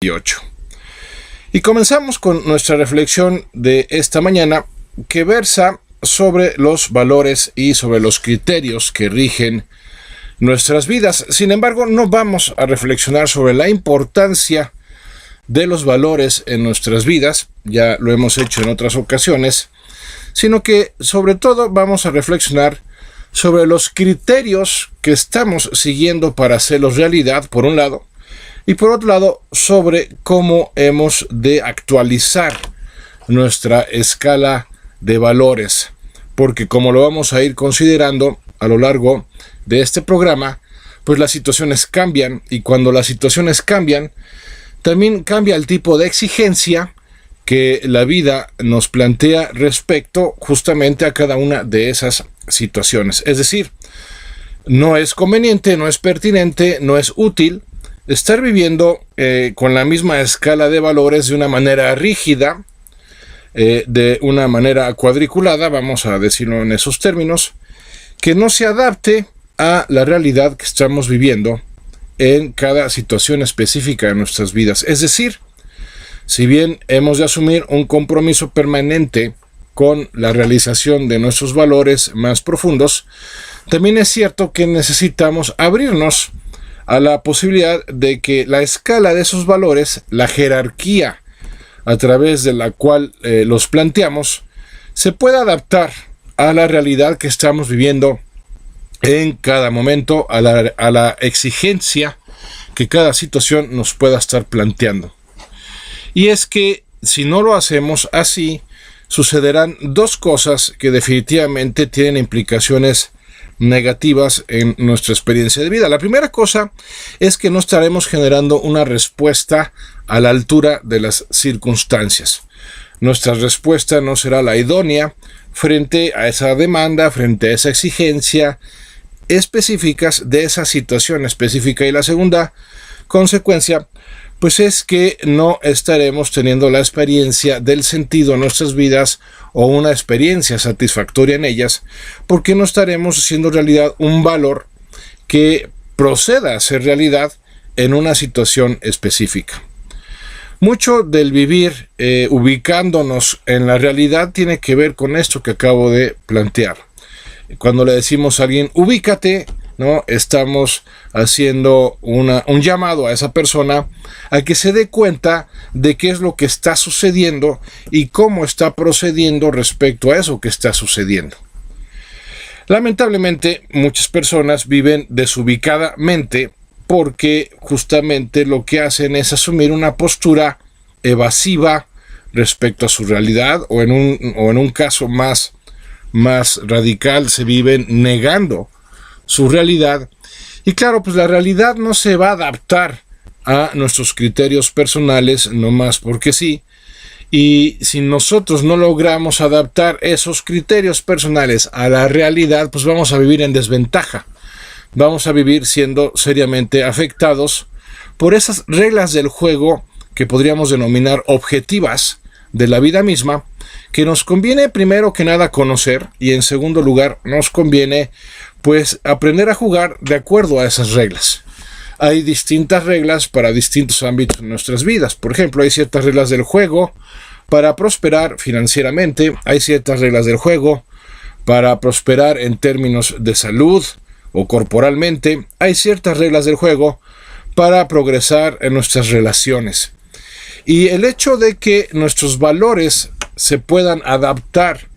8. Y comenzamos con nuestra reflexión de esta mañana, que versa sobre los valores y sobre los criterios que rigen nuestras vidas. Sin embargo, no vamos a reflexionar sobre la importancia de los valores en nuestras vidas, ya lo hemos hecho en otras ocasiones, sino que sobre todo vamos a reflexionar sobre los criterios que estamos siguiendo para hacerlos realidad, por un lado, y por otro lado, sobre cómo hemos de actualizar nuestra escala de valores. Porque como lo vamos a ir considerando a lo largo de este programa, pues las situaciones cambian, y cuando las situaciones cambian, también cambia el tipo de exigencia que la vida nos plantea respecto justamente a cada una de esas situaciones. Es decir, no es conveniente, no es pertinente, no es útil estar viviendo con la misma escala de valores de una manera rígida, de una manera cuadriculada, vamos a decirlo en esos términos, que no se adapte a la realidad que estamos viviendo en cada situación específica de nuestras vidas. Es decir, si bien hemos de asumir un compromiso permanente con la realización de nuestros valores más profundos, también es cierto que necesitamos abrirnos a la posibilidad de que la escala de esos valores, la jerarquía a través de la cual los planteamos, se pueda adaptar a la realidad que estamos viviendo en cada momento, a la exigencia que cada situación nos pueda estar planteando. Y es que si no lo hacemos así, sucederán dos cosas que definitivamente tienen implicaciones negativas en nuestra experiencia de vida. La primera cosa es que no estaremos generando una respuesta a la altura de las circunstancias. Nuestra respuesta no será la idónea frente a esa demanda, frente a esa exigencia específicas de esa situación específica. Y la segunda consecuencia, pues es que no estaremos teniendo la experiencia del sentido en nuestras vidas o una experiencia satisfactoria en ellas, porque no estaremos haciendo realidad un valor que proceda a ser realidad en una situación específica. Mucho del vivir ubicándonos en la realidad tiene que ver con esto que acabo de plantear. Cuando le decimos a alguien, ubícate, ¿no? Estamos haciendo un llamado a esa persona a que se dé cuenta de qué es lo que está sucediendo y cómo está procediendo respecto a eso que está sucediendo. Lamentablemente, muchas personas viven desubicadamente porque justamente lo que hacen es asumir una postura evasiva respecto a su realidad, o en un caso más radical, se viven negando su realidad. Y claro, pues la realidad no se va a adaptar a nuestros criterios personales nomás porque sí. Y si nosotros no logramos adaptar esos criterios personales a la realidad, pues vamos a vivir en desventaja. Vamos a vivir siendo seriamente afectados por esas reglas del juego que podríamos denominar objetivas de la vida misma, que nos conviene primero que nada conocer, y en segundo lugar nos conviene pues aprender a jugar de acuerdo a esas reglas. Hay distintas reglas para distintos ámbitos de nuestras vidas. Por ejemplo, hay ciertas reglas del juego para prosperar financieramente, hay ciertas reglas del juego para prosperar en términos de salud o corporalmente, hay ciertas reglas del juego para progresar en nuestras relaciones. Y el hecho de que nuestros valores se puedan adaptar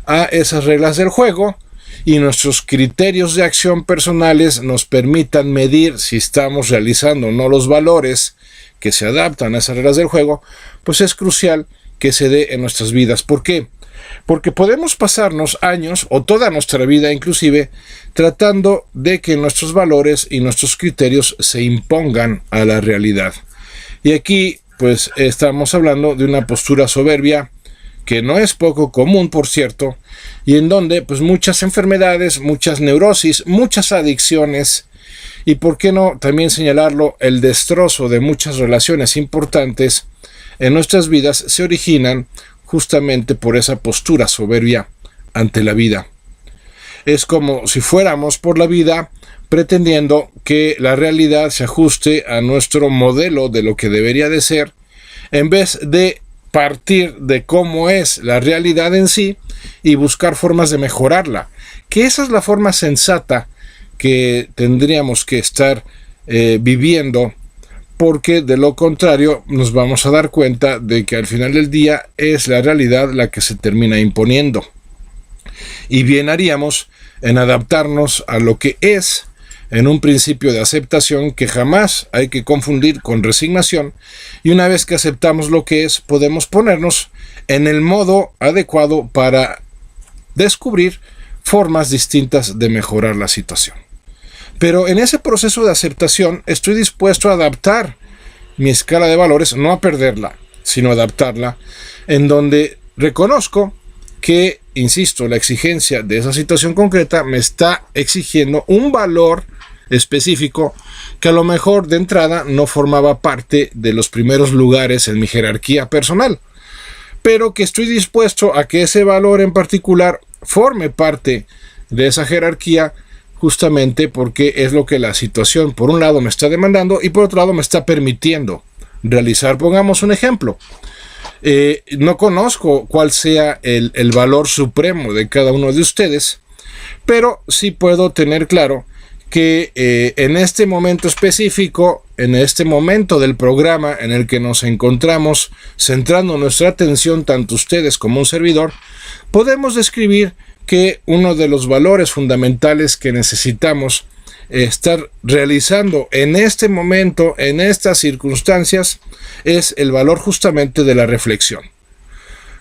a esas reglas del juego y nuestros criterios de acción personales nos permitan medir si estamos realizando o no los valores que se adaptan a esas reglas del juego, pues es crucial que se dé en nuestras vidas. ¿Por qué? Porque podemos pasarnos años o toda nuestra vida inclusive tratando de que nuestros valores y nuestros criterios se impongan a la realidad. Y aquí pues estamos hablando de una postura soberbia que no es poco común, por cierto, y en donde pues muchas enfermedades, muchas neurosis, muchas adicciones y por qué no también señalarlo, el destrozo de muchas relaciones importantes en nuestras vidas se originan justamente por esa postura soberbia ante la vida. Es como si fuéramos por la vida pretendiendo que la realidad se ajuste a nuestro modelo de lo que debería de ser, en vez de partir de cómo es la realidad en sí y buscar formas de mejorarla. Que esa es la forma sensata que tendríamos que estar viviendo, porque de lo contrario nos vamos a dar cuenta de que al final del día es la realidad la que se termina imponiendo. Y bien haríamos en adaptarnos a lo que es, en un principio de aceptación que jamás hay que confundir con resignación, y una vez que aceptamos lo que es, podemos ponernos en el modo adecuado para descubrir formas distintas de mejorar la situación. Pero en ese proceso de aceptación estoy dispuesto a adaptar mi escala de valores, no a perderla, sino a adaptarla, en donde reconozco que, insisto, la exigencia de esa situación concreta me está exigiendo un valor específico que a lo mejor de entrada no formaba parte de los primeros lugares en mi jerarquía personal, pero que estoy dispuesto a que ese valor en particular forme parte de esa jerarquía, justamente porque es lo que la situación por un lado me está demandando y por otro lado me está permitiendo realizar. Pongamos un ejemplo. No conozco cuál sea el valor supremo de cada uno de ustedes, pero sí puedo tener claro que en este momento específico, en este momento del programa en el que nos encontramos centrando nuestra atención, tanto ustedes como un servidor, podemos describir que uno de los valores fundamentales que necesitamos estar realizando en este momento, en estas circunstancias, es el valor justamente de la reflexión.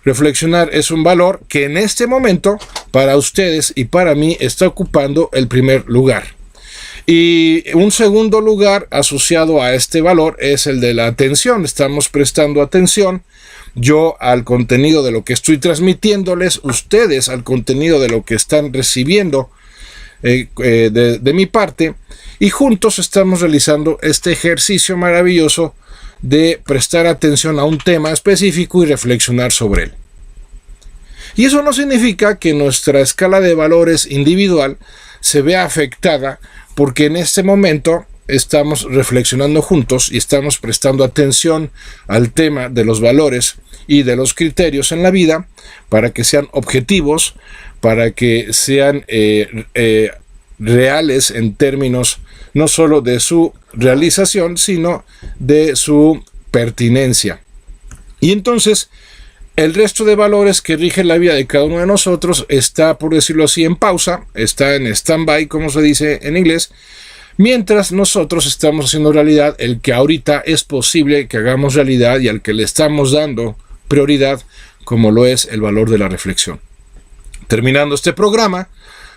Reflexionar es un valor que en este momento, para ustedes y para mí, está ocupando el primer lugar. Y un segundo lugar asociado a este valor es el de la atención. Estamos prestando atención, yo al contenido de lo que estoy transmitiéndoles, ustedes al contenido de lo que están recibiendo de mi parte, y juntos estamos realizando este ejercicio maravilloso de prestar atención a un tema específico y reflexionar sobre él. Y eso no significa que nuestra escala de valores individual se vea afectada, porque en este momento estamos reflexionando juntos y estamos prestando atención al tema de los valores y de los criterios en la vida para que sean objetivos, para que sean reales en términos no solo de su realización, sino de su pertinencia. Y entonces el resto de valores que rigen la vida de cada uno de nosotros está, por decirlo así, en pausa, está en stand-by, como se dice en inglés, mientras nosotros estamos haciendo realidad el que ahorita es posible que hagamos realidad y al que le estamos dando prioridad, como lo es el valor de la reflexión. Terminando este programa,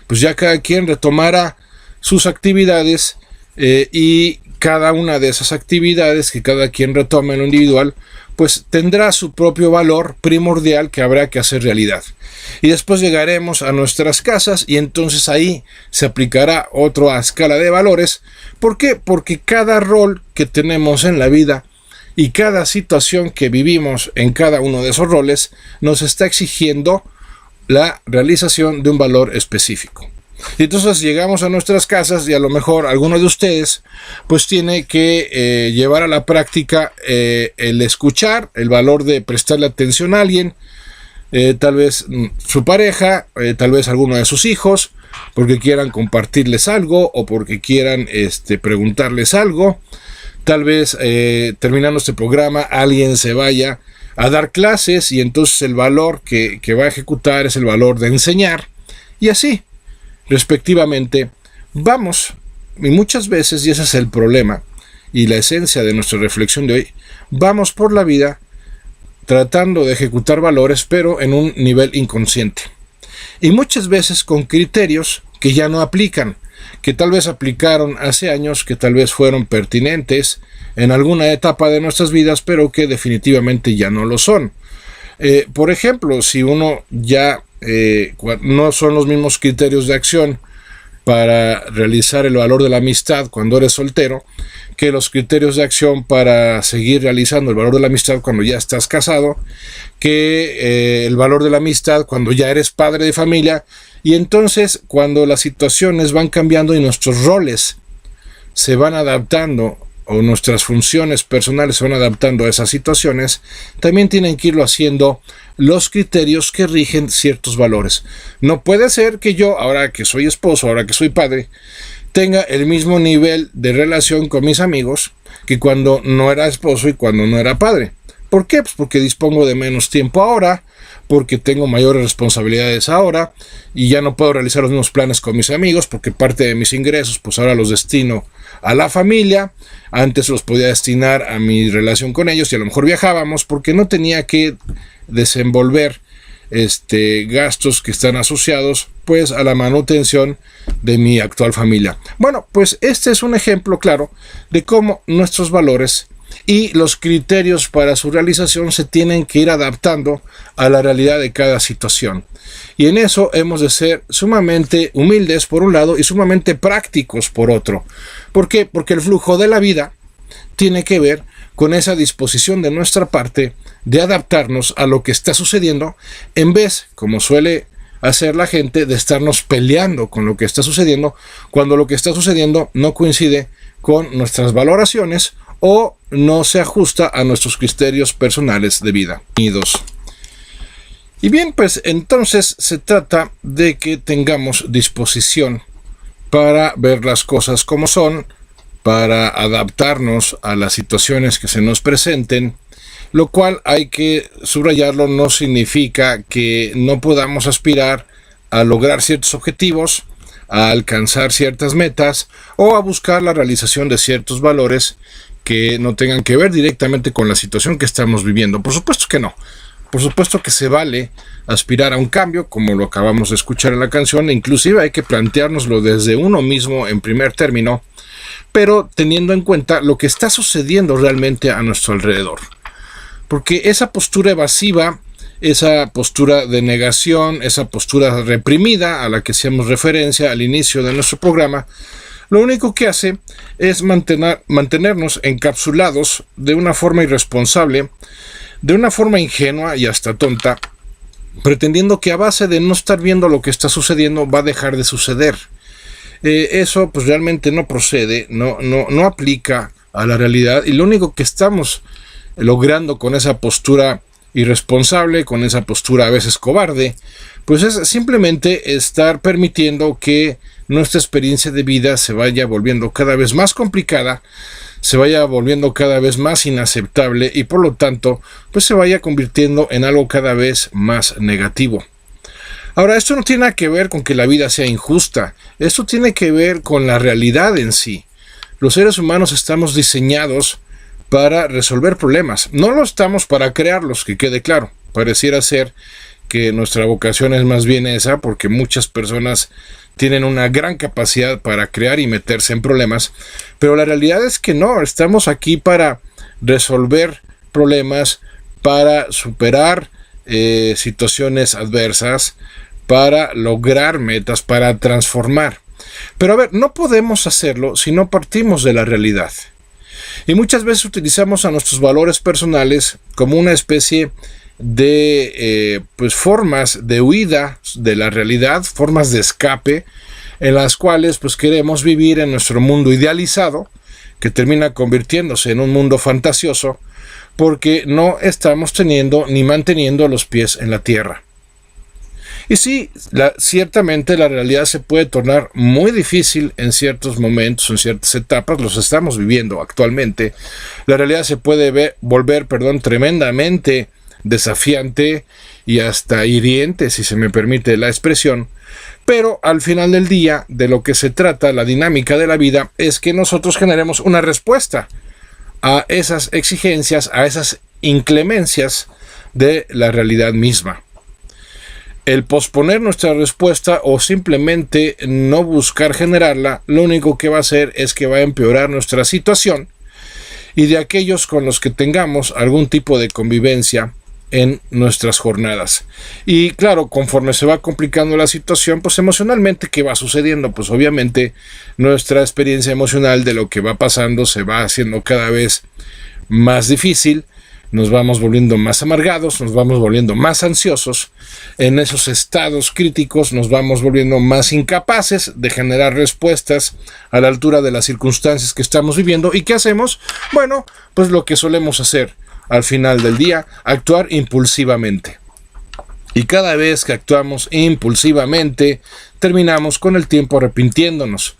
pues ya cada quien retomará sus actividades y cada una de esas actividades que cada quien retome en lo individual, pues tendrá su propio valor primordial que habrá que hacer realidad. Y después llegaremos a nuestras casas y entonces ahí se aplicará otra escala de valores. ¿Por qué? Porque cada rol que tenemos en la vida y cada situación que vivimos en cada uno de esos roles nos está exigiendo la realización de un valor específico. Y entonces llegamos a nuestras casas y a lo mejor alguno de ustedes pues tiene que llevar a la práctica el escuchar, el valor de prestarle atención a alguien, tal vez su pareja, tal vez alguno de sus hijos, porque quieran compartirles algo o porque quieran preguntarles algo. Tal vez terminando este programa alguien se vaya a dar clases y entonces el valor que va a ejecutar es el valor de enseñar, y así respectivamente vamos. Y muchas veces, y ese es el problema y la esencia de nuestra reflexión de hoy, vamos por la vida tratando de ejecutar valores, pero en un nivel inconsciente, y muchas veces con criterios que ya no aplican, que tal vez aplicaron hace años, que tal vez fueron pertinentes en alguna etapa de nuestras vidas, pero que definitivamente ya no lo son. Por ejemplo, si uno ya no son los mismos criterios de acción para realizar el valor de la amistad cuando eres soltero que los criterios de acción para seguir realizando el valor de la amistad cuando ya estás casado, que el valor de la amistad cuando ya eres padre de familia Y entonces, cuando las situaciones van cambiando y nuestros roles se van adaptando, o nuestras funciones personales se van adaptando a esas situaciones, también tienen que irlo haciendo los criterios que rigen ciertos valores. No puede ser que yo, ahora que soy esposo, ahora que soy padre, tenga el mismo nivel de relación con mis amigos que cuando no era esposo y cuando no era padre. ¿Por qué? Pues porque dispongo de menos tiempo ahora, porque tengo mayores responsabilidades ahora y ya no puedo realizar los mismos planes con mis amigos porque parte de mis ingresos pues ahora los destino a la familia. Antes los podía destinar a mi relación con ellos y a lo mejor viajábamos porque no tenía que desenvolver gastos que están asociados pues a la manutención de mi actual familia. Bueno, pues este es un ejemplo claro de cómo nuestros valores y los criterios para su realización se tienen que ir adaptando a la realidad de cada situación. Y en eso hemos de ser sumamente humildes por un lado y sumamente prácticos por otro. ¿Por qué? Porque el flujo de la vida tiene que ver con esa disposición de nuestra parte de adaptarnos a lo que está sucediendo en vez, como suele hacer la gente, de estarnos peleando con lo que está sucediendo cuando lo que está sucediendo no coincide con nuestras valoraciones o no se ajusta a nuestros criterios personales de vida. Y bien, pues entonces se trata de que tengamos disposición para ver las cosas como son, para adaptarnos a las situaciones que se nos presenten, lo cual hay que subrayarlo, no significa que no podamos aspirar a lograr ciertos objetivos, a alcanzar ciertas metas o a buscar la realización de ciertos valores que no tengan que ver directamente con la situación que estamos viviendo. Por supuesto que no. Por supuesto que se vale aspirar a un cambio, como lo acabamos de escuchar en la canción, e inclusive hay que planteárnoslo desde uno mismo en primer término, pero teniendo en cuenta lo que está sucediendo realmente a nuestro alrededor. Porque esa postura evasiva, esa postura de negación, esa postura reprimida a la que hacíamos referencia al inicio de nuestro programa, lo único que hace es mantenernos encapsulados de una forma irresponsable, de una forma ingenua y hasta tonta, pretendiendo que a base de no estar viendo lo que está sucediendo va a dejar de suceder. Eso pues realmente no procede, no aplica a la realidad, y lo único que estamos logrando con esa postura irresponsable, con esa postura a veces cobarde, pues es simplemente estar permitiendo que nuestra experiencia de vida se vaya volviendo cada vez más complicada, se vaya volviendo cada vez más inaceptable y por lo tanto pues se vaya convirtiendo en algo cada vez más negativo. Ahora, esto no tiene nada que ver con que la vida sea injusta, esto tiene que ver con la realidad en sí. Los seres humanos estamos diseñados para resolver problemas, no lo estamos para crearlos, que quede claro. Pareciera ser que nuestra vocación es más bien esa, porque muchas personas tienen una gran capacidad para crear y meterse en problemas, pero la realidad es que no, estamos aquí para resolver problemas, para superar situaciones adversas, para lograr metas, para transformar. Pero a ver, no podemos hacerlo si no partimos de la realidad. Y muchas veces utilizamos a nuestros valores personales como una especie de formas de huida de la realidad, formas de escape, en las cuales pues queremos vivir en nuestro mundo idealizado, que termina convirtiéndose en un mundo fantasioso, porque no estamos teniendo ni manteniendo los pies en la tierra. Y sí, ciertamente la realidad se puede tornar muy difícil en ciertos momentos, en ciertas etapas, los estamos viviendo actualmente. La realidad se puede volver tremendamente desafiante y hasta hiriente, si se me permite la expresión, pero al final del día, de lo que se trata, la dinámica de la vida, es que nosotros generemos una respuesta a esas exigencias, a esas inclemencias de la realidad misma. El posponer nuestra respuesta o simplemente no buscar generarla, lo único que va a hacer es que va a empeorar nuestra situación y de aquellos con los que tengamos algún tipo de convivencia en nuestras jornadas. Y claro, conforme se va complicando la situación, pues emocionalmente, ¿qué va sucediendo? Pues obviamente nuestra experiencia emocional de lo que va pasando se va haciendo cada vez más difícil, nos vamos volviendo más amargados, nos vamos volviendo más ansiosos. En esos estados críticos nos vamos volviendo más incapaces de generar respuestas a la altura de las circunstancias que estamos viviendo. ¿Y qué hacemos? Bueno, pues lo que solemos hacer al final del día, actuar impulsivamente. Y cada vez que actuamos impulsivamente, terminamos con el tiempo arrepintiéndonos.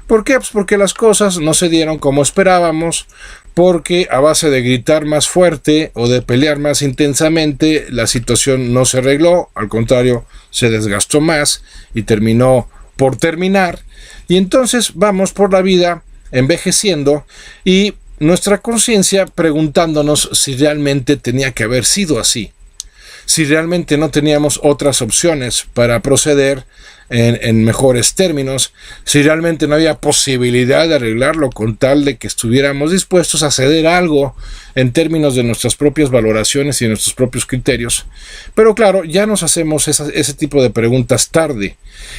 ¿Por qué? Pues porque las cosas no se dieron como esperábamos, porque a base de gritar más fuerte o de pelear más intensamente, la situación no se arregló, al contrario, se desgastó más y terminó por terminar. Y entonces vamos por la vida envejeciendo y nuestra conciencia preguntándonos si realmente tenía que haber sido así, si realmente no teníamos otras opciones para proceder en mejores términos, si realmente no había posibilidad de arreglarlo con tal de que estuviéramos dispuestos a ceder algo en términos de nuestras propias valoraciones y nuestros propios criterios. Pero claro, ya nos hacemos ese tipo de preguntas tarde.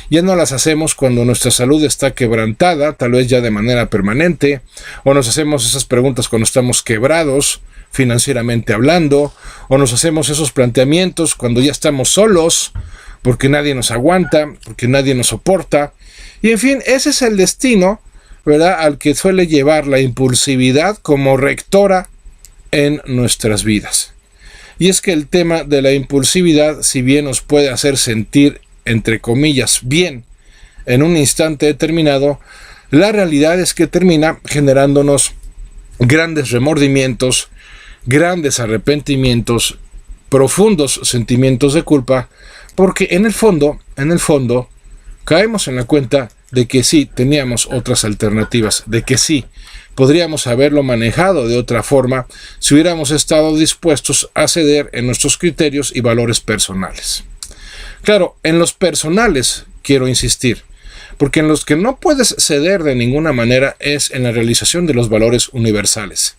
Ya no las hacemos cuando nuestra salud está quebrantada, tal vez ya de manera permanente, o nos hacemos esas preguntas cuando estamos quebrados, financieramente hablando, o nos hacemos esos planteamientos cuando ya estamos solos, porque nadie nos aguanta, porque nadie nos soporta. Y en fin, ese es el destino, ¿verdad?, al que suele llevar la impulsividad como rectora en nuestras vidas. Y es que el tema de la impulsividad, si bien nos puede hacer sentir, entre comillas, bien en un instante determinado, la realidad es que termina generándonos grandes remordimientos, grandes arrepentimientos, profundos sentimientos de culpa, porque en el fondo, caemos en la cuenta de que sí teníamos otras alternativas, de que sí podríamos haberlo manejado de otra forma si hubiéramos estado dispuestos a ceder en nuestros criterios y valores personales. Claro, en los personales quiero insistir, porque en los que no puedes ceder de ninguna manera es en la realización de los valores universales,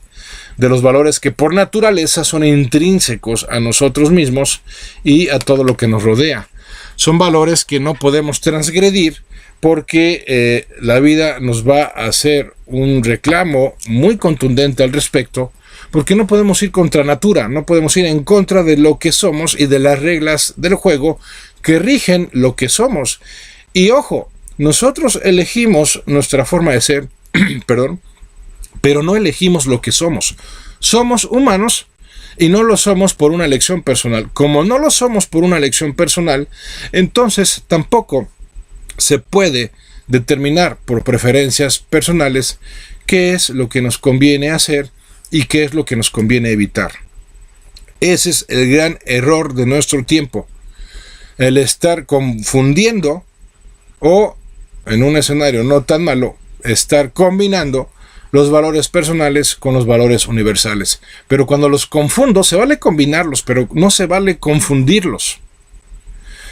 de los valores que por naturaleza son intrínsecos a nosotros mismos y a todo lo que nos rodea. Son valores que no podemos transgredir porque la vida nos va a hacer un reclamo muy contundente al respecto, porque no podemos ir contra natura, no podemos ir en contra de lo que somos y de las reglas del juego que rigen lo que somos. Y ojo, nosotros elegimos nuestra forma de ser, perdón, pero no elegimos lo que somos. Somos humanos y no lo somos por una elección personal. Como no lo somos por una elección personal, entonces tampoco se puede determinar por preferencias personales qué es lo que nos conviene hacer y qué es lo que nos conviene evitar. Ese es el gran error de nuestro tiempo, el estar confundiendo o, en un escenario no tan malo, estar combinando los valores personales con los valores universales. Pero cuando los confundo, se vale combinarlos, pero no se vale confundirlos.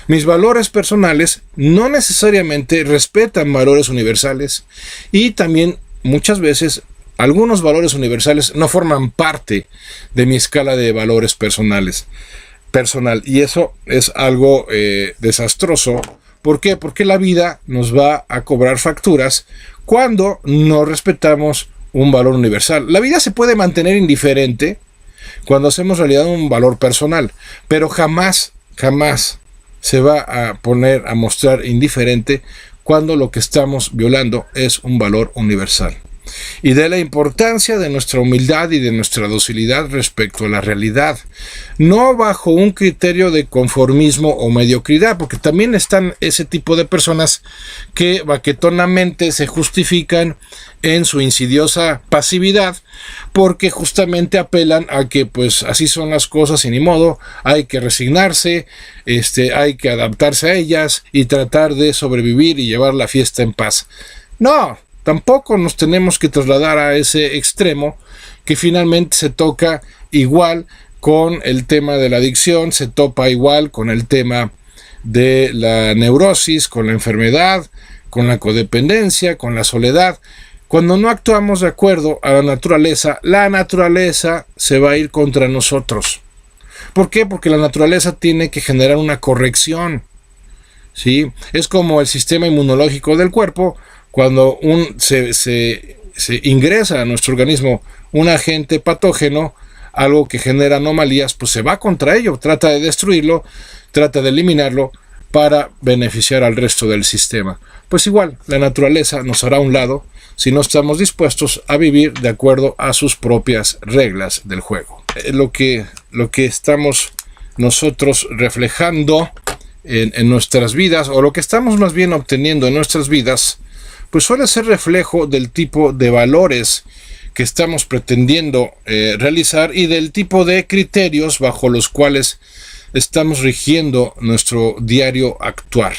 Mis valores personales no necesariamente respetan valores universales y también muchas veces algunos valores universales no forman parte de mi escala de valores personal. Y eso es algo desastroso. ¿Por qué? Porque la vida nos va a cobrar facturas cuando no respetamos un valor universal. La vida se puede mantener indiferente cuando hacemos realidad un valor personal, pero jamás se va a poner a mostrar indiferente cuando lo que estamos violando es un valor universal. Y de la importancia de nuestra humildad y de nuestra docilidad respecto a la realidad, no bajo un criterio de conformismo o mediocridad, porque también están ese tipo de personas que baquetonamente se justifican en su insidiosa pasividad, porque justamente apelan a que pues así son las cosas y ni modo, hay que resignarse, hay que adaptarse a ellas y tratar de sobrevivir y llevar la fiesta en paz. No, tampoco nos tenemos que trasladar a ese extremo, que finalmente se toca igual con el tema de la adicción, se topa igual con el tema de la neurosis, con la enfermedad, con la codependencia, con la soledad. Cuando no actuamos de acuerdo a la naturaleza se va a ir contra nosotros. ¿Por qué? Porque la naturaleza tiene que generar una corrección, ¿sí? Es como el sistema inmunológico del cuerpo. Cuando se ingresa a nuestro organismo un agente patógeno, algo que genera anomalías, pues se va contra ello, trata de destruirlo, trata de eliminarlo para beneficiar al resto del sistema. Pues igual, la naturaleza nos hará a un lado si no estamos dispuestos a vivir de acuerdo a sus propias reglas del juego. Lo que estamos nosotros reflejando en nuestras vidas, o lo que estamos más bien obteniendo en nuestras vidas, pues suele ser reflejo del tipo de valores que estamos pretendiendo realizar y del tipo de criterios bajo los cuales estamos rigiendo nuestro diario actuar.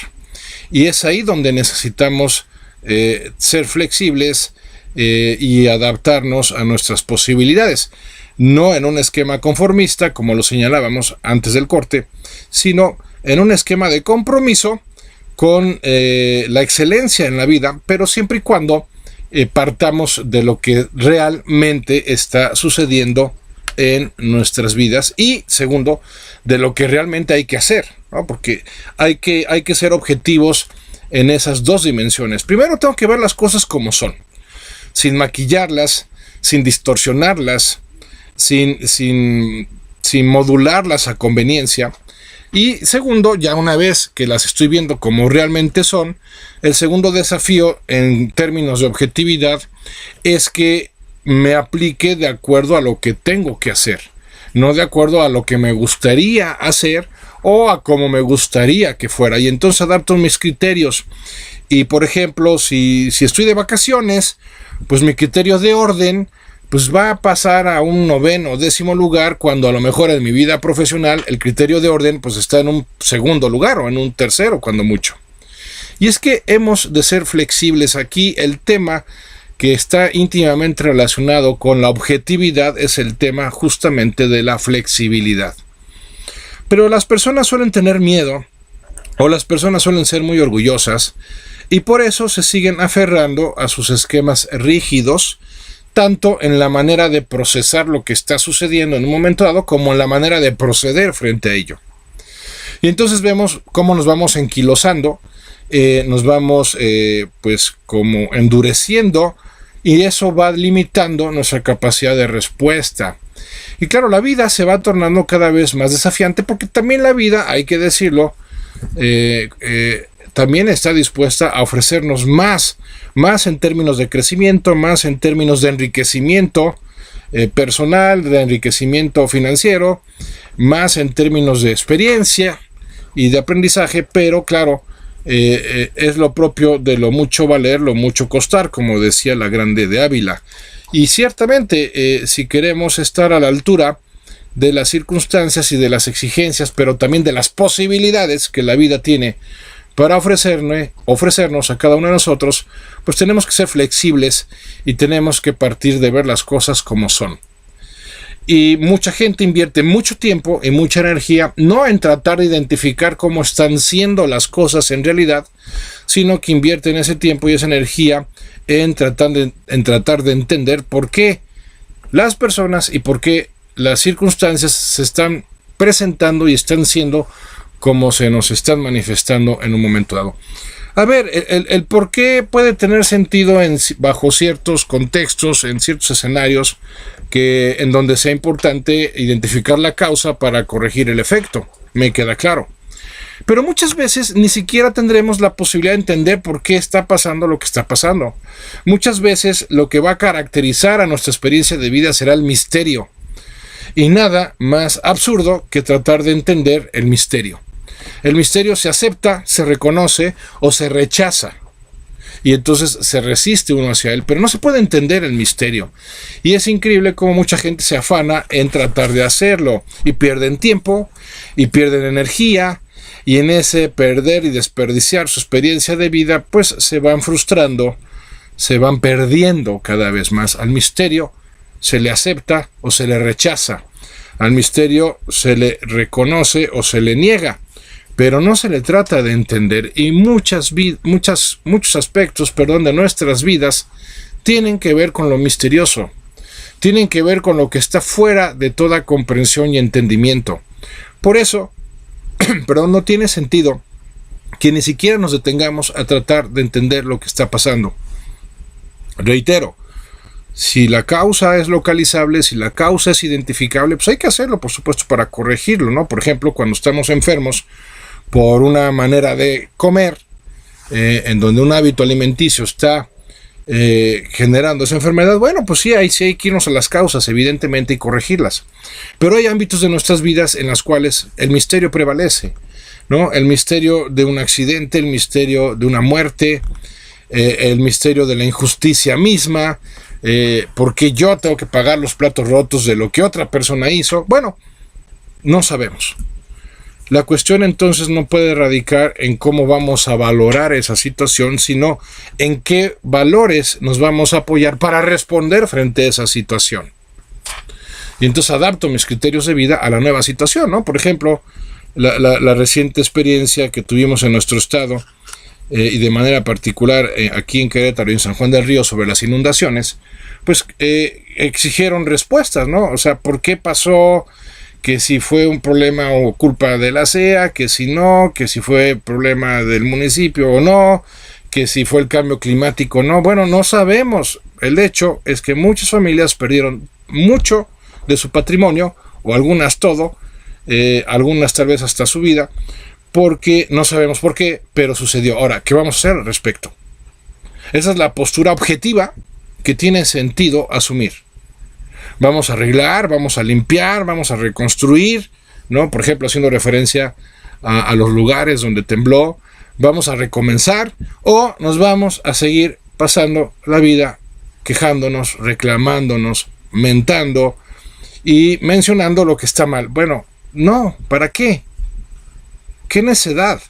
Y es ahí donde necesitamos ser flexibles y adaptarnos a nuestras posibilidades. No en un esquema conformista, como lo señalábamos antes del corte, sino en un esquema de compromiso con la excelencia en la vida, pero siempre y cuando partamos de lo que realmente está sucediendo en nuestras vidas y, segundo, de lo que realmente hay que hacer, ¿no? Porque hay que ser objetivos en esas dos dimensiones. Primero tengo que ver las cosas como son, sin maquillarlas, sin distorsionarlas, sin modularlas a conveniencia. Y segundo, ya una vez que las estoy viendo como realmente son, el segundo desafío en términos de objetividad es que me aplique de acuerdo a lo que tengo que hacer, no de acuerdo a lo que me gustaría hacer o a cómo me gustaría que fuera. Y entonces adapto mis criterios. Y por ejemplo, si estoy de vacaciones, pues mi criterio de orden pues va a pasar a un 9º o 10º lugar, cuando a lo mejor en mi vida profesional el criterio de orden pues está en un 2º lugar o en un 3º cuando mucho. Y es que hemos de ser flexibles aquí. El tema que está íntimamente relacionado con la objetividad es el tema justamente de la flexibilidad. Pero las personas suelen tener miedo, o las personas suelen ser muy orgullosas, y por eso se siguen aferrando a sus esquemas rígidos, tanto en la manera de procesar lo que está sucediendo en un momento dado, como en la manera de proceder frente a ello. Y entonces vemos cómo nos vamos enquilosando, nos vamos pues como endureciendo, y eso va limitando nuestra capacidad de respuesta. Y claro, la vida se va tornando cada vez más desafiante, porque también la vida, hay que decirlo, también está dispuesta a ofrecernos más en términos de crecimiento, más en términos de enriquecimiento personal, de enriquecimiento financiero, más en términos de experiencia y de aprendizaje, pero claro, es lo propio de lo mucho valer, lo mucho costar, como decía la Grande de Ávila. Y ciertamente, si queremos estar a la altura de las circunstancias y de las exigencias, pero también de las posibilidades que la vida tiene para ofrecernos a cada uno de nosotros, pues tenemos que ser flexibles y tenemos que partir de ver las cosas como son. Y mucha gente invierte mucho tiempo y mucha energía no en tratar de identificar cómo están siendo las cosas en realidad, sino que invierten ese tiempo y esa energía en tratar de entender por qué las personas y por qué las circunstancias se están presentando y están siendo como se nos están manifestando en un momento dado. A ver, el por qué puede tener sentido bajo ciertos contextos, en ciertos escenarios, en donde sea importante identificar la causa para corregir el efecto. Me queda claro. Pero muchas veces ni siquiera tendremos la posibilidad de entender por qué está pasando lo que está pasando. Muchas veces lo que va a caracterizar a nuestra experiencia de vida será el misterio. Y nada más absurdo que tratar de entender el misterio. El misterio se acepta, se reconoce o se rechaza. Y entonces se resiste uno hacia él, pero no se puede entender el misterio. Y es increíble cómo mucha gente se afana en tratar de hacerlo. Y pierden tiempo, y pierden energía, y en ese perder y desperdiciar su experiencia de vida, pues se van frustrando, se van perdiendo cada vez más. Al misterio se le acepta o se le rechaza. Al misterio se le reconoce o se le niega. Pero no se le trata de entender, y muchos aspectos de nuestras vidas tienen que ver con lo misterioso, tienen que ver con lo que está fuera de toda comprensión y entendimiento. Por eso, no tiene sentido que ni siquiera nos detengamos a tratar de entender lo que está pasando. Reitero, Si la causa es localizable, si la causa es identificable, pues hay que hacerlo, por supuesto, para corregirlo, ¿no? Por ejemplo, cuando estamos enfermos por una manera de comer, en donde un hábito alimenticio está generando esa enfermedad, bueno, pues sí hay que irnos a las causas, evidentemente, y corregirlas. Pero hay ámbitos de nuestras vidas en las cuales el misterio prevalece, ¿no? El misterio de un accidente, el misterio de una muerte, el misterio de la injusticia misma, porque yo tengo que pagar los platos rotos de lo que otra persona hizo. Bueno, no sabemos. La cuestión entonces no puede radicar en cómo vamos a valorar esa situación, sino en qué valores nos vamos a apoyar para responder frente a esa situación. Y entonces adapto mis criterios de vida a la nueva situación, ¿no? Por ejemplo, la reciente experiencia que tuvimos en nuestro estado, y de manera particular aquí en Querétaro y en San Juan del Río, sobre las inundaciones, pues exigieron respuestas, ¿no? O sea, ¿por qué pasó? Que si fue un problema o culpa de la CEA, que si no, que si fue problema del municipio o no, que si fue el cambio climático o no. Bueno, no sabemos. El hecho es que muchas familias perdieron mucho de su patrimonio, o algunas todo, algunas tal vez hasta su vida, porque no sabemos por qué, pero sucedió. Ahora, ¿qué vamos a hacer al respecto? Esa es la postura objetiva que tiene sentido asumir. Vamos a arreglar, vamos a limpiar, vamos a reconstruir, ¿no? Por ejemplo, haciendo referencia a los lugares donde tembló, vamos a recomenzar, o nos vamos a seguir pasando la vida quejándonos, reclamándonos, mentando y mencionando lo que está mal. Bueno, no, ¿para qué? ¿Qué necedad?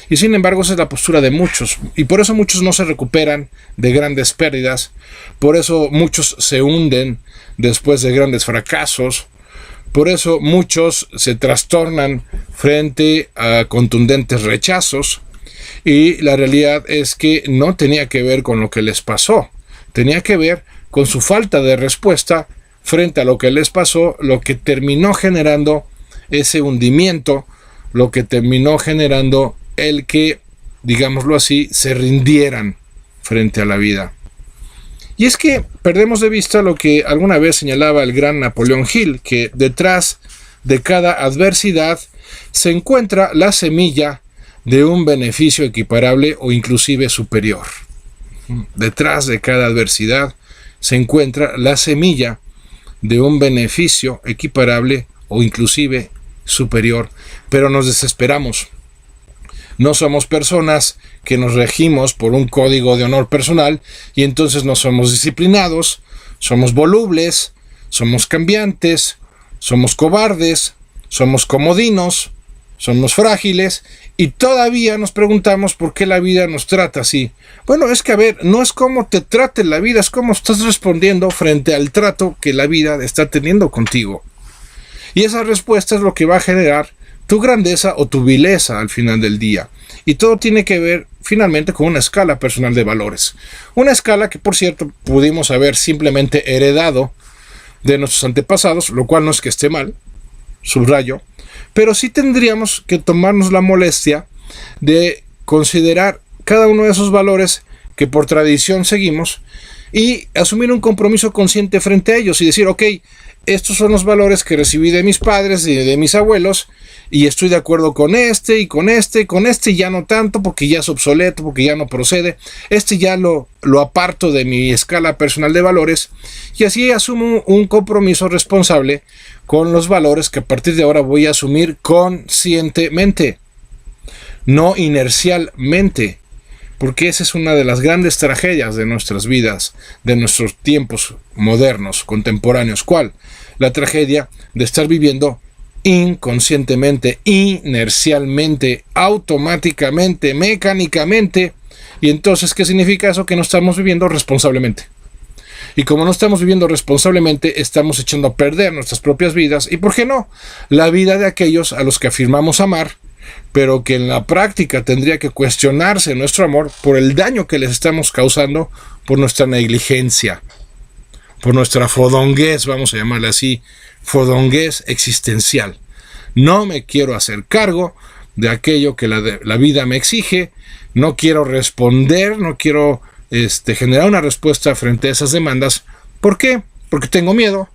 Y sin embargo, esa es la postura de muchos, y por eso muchos no se recuperan de grandes pérdidas, por eso muchos se hunden después de grandes fracasos, por eso muchos se trastornan frente a contundentes rechazos, y la realidad es que no tenía que ver con lo que les pasó, tenía que ver con su falta de respuesta frente a lo que les pasó, lo que terminó generando ese hundimiento, lo que terminó generando el que, digámoslo así, se rindieran frente a la vida. Y es que perdemos de vista lo que alguna vez señalaba el gran Napoleón Hill, que detrás de cada adversidad se encuentra la semilla de un beneficio equiparable o inclusive superior. Detrás de cada adversidad se encuentra la semilla de un beneficio equiparable o inclusive superior, pero nos desesperamos. No somos personas que nos regimos por un código de honor personal y entonces no somos disciplinados, somos volubles, somos cambiantes, somos cobardes, somos comodinos, somos frágiles y todavía nos preguntamos por qué la vida nos trata así. Bueno, es que a ver, no es cómo te trate la vida, es cómo estás respondiendo frente al trato que la vida está teniendo contigo. Y esa respuesta es lo que va a generar tu grandeza o tu vileza al final del día. Y todo tiene que ver finalmente con una escala personal de valores. Una escala que, por cierto, pudimos haber simplemente heredado de nuestros antepasados, lo cual no es que esté mal, subrayo, pero sí tendríamos que tomarnos la molestia de considerar cada uno de esos valores que por tradición seguimos y asumir un compromiso consciente frente a ellos y decir, ok, estos son los valores que recibí de mis padres y de mis abuelos y estoy de acuerdo con este y con este ya no tanto porque ya es obsoleto, porque ya no procede, este ya lo aparto de mi escala personal de valores y así asumo un compromiso responsable con los valores que a partir de ahora voy a asumir conscientemente, no inercialmente, porque esa es una de las grandes tragedias de nuestras vidas, de nuestros tiempos modernos, contemporáneos. ¿Cuál? La tragedia de estar viviendo inconscientemente, inercialmente, automáticamente, mecánicamente. Y entonces, ¿qué significa eso? Que no estamos viviendo responsablemente. Y como no estamos viviendo responsablemente, estamos echando a perder nuestras propias vidas y, ¿por qué no?, la vida de aquellos a los que afirmamos amar, pero que en la práctica tendría que cuestionarse nuestro amor por el daño que les estamos causando por nuestra negligencia, por nuestra fodonguez, vamos a llamarla así, fodonguez existencial. No me quiero hacer cargo de aquello que la vida me exige, no quiero responder, no quiero generar una respuesta frente a esas demandas ¿Por qué? Porque tengo miedo,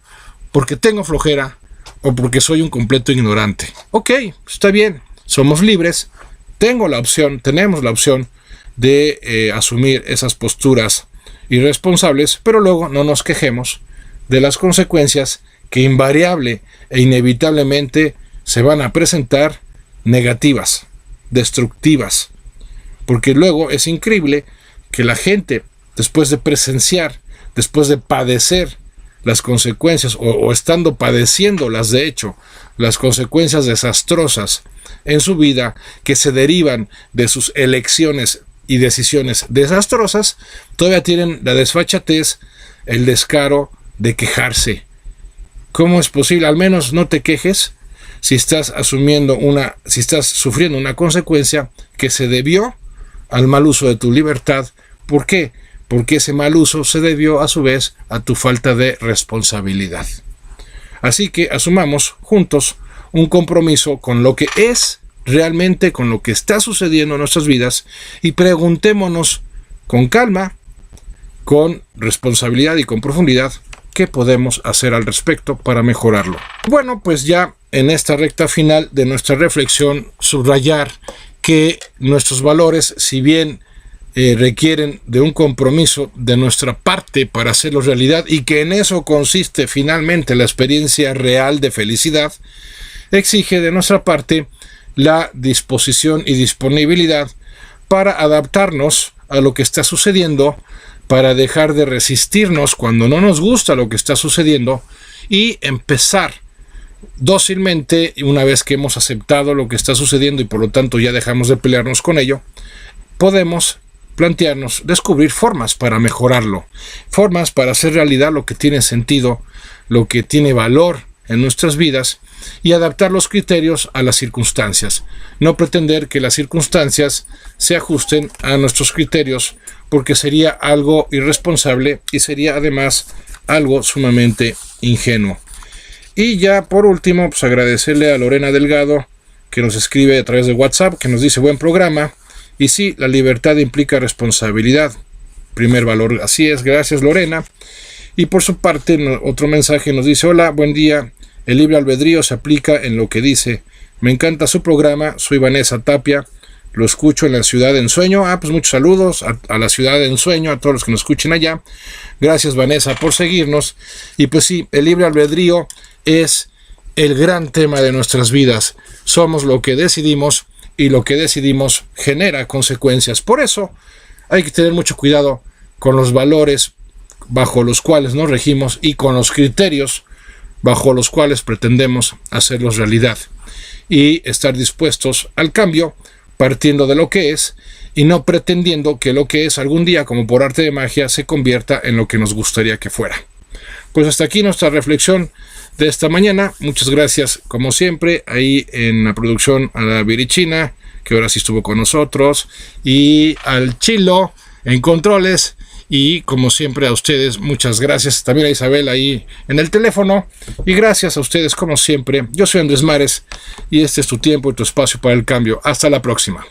porque tengo flojera o porque soy un completo ignorante. Ok, está bien, somos libres, tenemos la opción de asumir esas posturas irresponsables, pero luego no nos quejemos de las consecuencias que invariable e inevitablemente se van a presentar negativas, destructivas, porque luego es increíble que la gente, después de presenciar, después de padecer las consecuencias o estando padeciéndolas, de hecho, las consecuencias desastrosas en su vida que se derivan de sus elecciones y decisiones desastrosas, todavía tienen la desfachatez, el descaro de quejarse. ¿Cómo es posible? Al menos no te quejes si estás sufriendo una consecuencia que se debió al mal uso de tu libertad. ¿Por qué? Porque ese mal uso se debió a su vez a tu falta de responsabilidad. Así que asumamos juntos un compromiso con lo que es realmente, con lo que está sucediendo en nuestras vidas, y preguntémonos con calma, con responsabilidad y con profundidad, ¿qué podemos hacer al respecto para mejorarlo? Bueno, pues ya en esta recta final de nuestra reflexión, subrayar que nuestros valores, si bien requieren de un compromiso de nuestra parte para hacerlos realidad, y que en eso consiste finalmente la experiencia real de felicidad, exige de nuestra parte la disposición y disponibilidad para adaptarnos a lo que está sucediendo, para dejar de resistirnos cuando no nos gusta lo que está sucediendo y empezar dócilmente, una vez que hemos aceptado lo que está sucediendo y por lo tanto ya dejamos de pelearnos con ello, podemos plantearnos, descubrir formas para mejorarlo, formas para hacer realidad lo que tiene sentido, lo que tiene valor en nuestras vidas, y adaptar los criterios a las circunstancias. No pretender que las circunstancias se ajusten a nuestros criterios, porque sería algo irresponsable y sería además algo sumamente ingenuo. Y ya por último, pues agradecerle a Lorena Delgado, que nos escribe a través de WhatsApp, que nos dice: buen programa. Y sí, la libertad implica responsabilidad. Primer valor. Así es, gracias Lorena. Y por su parte, otro mensaje nos dice: hola, buen día. El libre albedrío se aplica en lo que dice. Me encanta su programa. Soy Vanessa Tapia. Lo escucho en la ciudad de Ensueño. Pues muchos saludos a la ciudad de Ensueño, a todos los que nos escuchen allá. Gracias Vanessa por seguirnos. Y pues sí, el libre albedrío es el gran tema de nuestras vidas. Somos lo que decidimos, y lo que decidimos genera consecuencias. Por eso hay que tener mucho cuidado con los valores bajo los cuales nos regimos y con los criterios bajo los cuales pretendemos hacerlos realidad, y estar dispuestos al cambio partiendo de lo que es y no pretendiendo que lo que es algún día, como por arte de magia, se convierta en lo que nos gustaría que fuera. Pues hasta aquí nuestra reflexión de esta mañana. Muchas gracias, como siempre, ahí en la producción a la Virichina, que ahora sí estuvo con nosotros, y al Chilo en controles, y como siempre a ustedes, muchas gracias. También a Isabel ahí en el teléfono, y gracias a ustedes como siempre. Yo soy Andrés Mares, y este es tu tiempo y tu espacio para el cambio. Hasta la próxima.